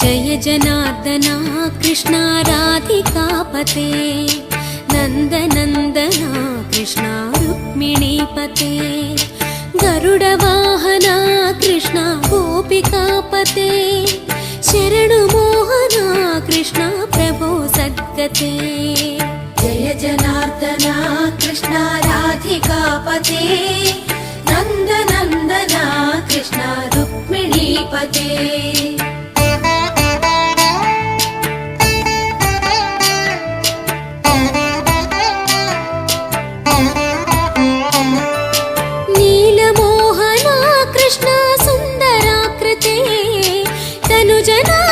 जय जनार्दना कृष्णा राधिकापते नन्दनन्दना कृष्णा रुक्मिणीपते गरुडवाहना कृष्णा गोपिकापते शरणुमोहना कृष्णा प्रभो सद्गते जय जनार्दना कृष्णा राधिकापते नन्दनन्दना कृष्णा रुक्मिणीपते नीलमोहना कृष्णा सुन्दराकृते तनुजना